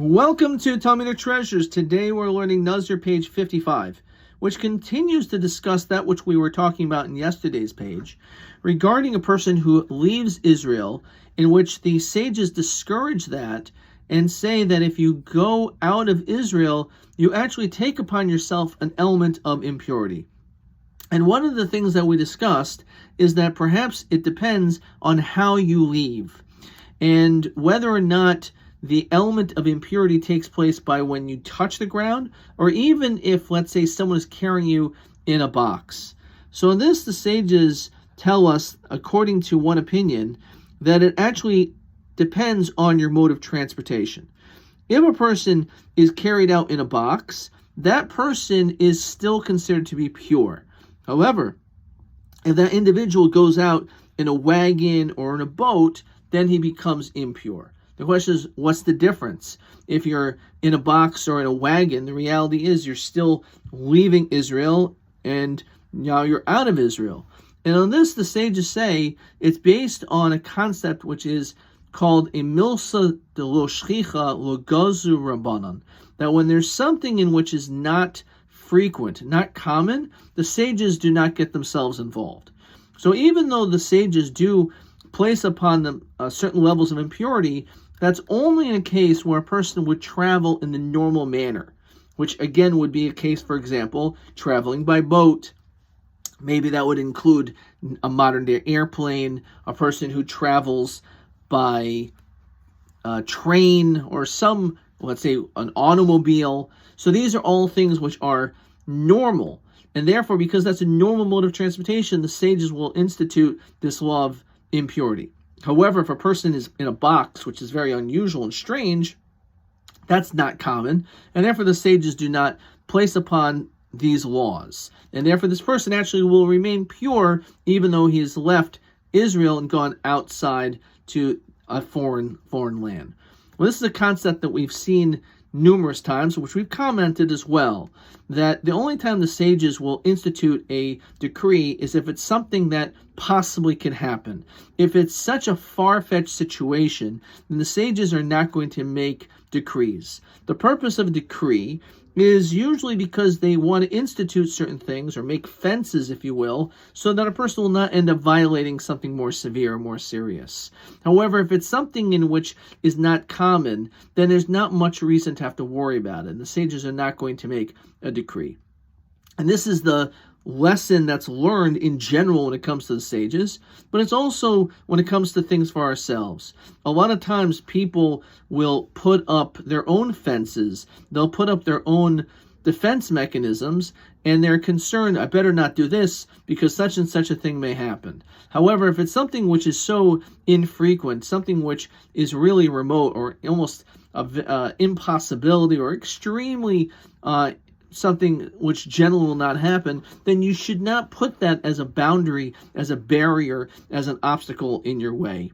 Welcome to Talmudic Treasures. Today we're learning Nazir page 55, which continues to discuss that which we were talking about in yesterday's page, regarding a person who leaves Israel, in which the sages discourage that and say that if you go out of Israel, you actually take upon yourself an element of impurity. And one of the things that we discussed is that perhaps it depends on how you leave, and whether or not the element of impurity takes place by when you touch the ground, or even if, let's say, someone is carrying you in a box. So in this, the sages tell us, according to one opinion, that it actually depends on your mode of transportation. If a person is carried out in a box, that person is still considered to be pure. However, if that individual goes out in a wagon or in a boat, then he becomes impure. The question is, what's the difference? If you're in a box or in a wagon, the reality is you're still leaving Israel and now you're out of Israel. And on this, the sages say it's based on a concept which is called a milsa de lo shchicha lo gazu rabbanan. That when there's something in which is not frequent, not common, the sages do not get themselves involved. So even though the sages do place upon them certain levels of impurity, that's only in a case where a person would travel in the normal manner, which again would be a case, for example, traveling by boat. Maybe that would include a modern-day airplane, a person who travels by train, or some, let's say, an automobile. So these are all things which are normal. And therefore, because that's a normal mode of transportation, the sages will institute this law of impurity. However, if a person is in a box, which is very unusual and strange, that's not common, and therefore the sages do not place upon these laws. And therefore this person actually will remain pure even though he has left Israel and gone outside to a foreign land. Well, this is a concept that we've seen numerous times, which we've commented as well, that the only time the sages will institute a decree is if it's something that possibly can happen. If it's such a far-fetched situation, then the sages are not going to make decrees. The purpose of a decree is usually because they want to institute certain things, or make fences, if you will, so that a person will not end up violating something more severe or more serious. However, if it's something in which is not common, then there's not much reason to have to worry about it. And the sages are not going to make a decree. And this is the lesson that's learned in general when it comes to the sages, but it's also when it comes to things for ourselves. A lot of times people will put up their own fences, they'll put up their own defense mechanisms, and they're concerned, I better not do this because such and such a thing may happen. However, if it's something which is so infrequent, something which is really remote, or almost an impossibility, or extremely something which generally will not happen, then you should not put that as a boundary, as a barrier, as an obstacle in your way.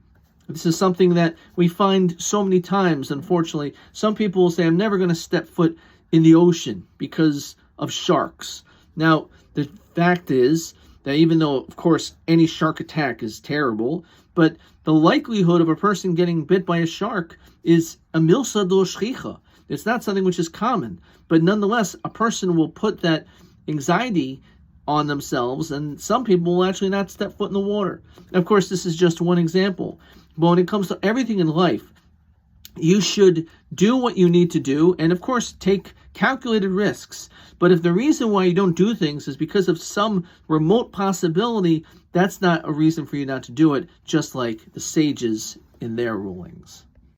This is something that we find so many times, unfortunately. Some people will say, I'm never going to step foot in the ocean because of sharks. Now, the fact is that even though, of course, any shark attack is terrible, but the likelihood of a person getting bit by a shark is a milsa do shchicha. It's not something which is common, but nonetheless, a person will put that anxiety on themselves, and some people will actually not step foot in the water. Of course, this is just one example, but when it comes to everything in life, you should do what you need to do, and of course, take calculated risks. But if the reason why you don't do things is because of some remote possibility, that's not a reason for you not to do it, just like the sages in their rulings.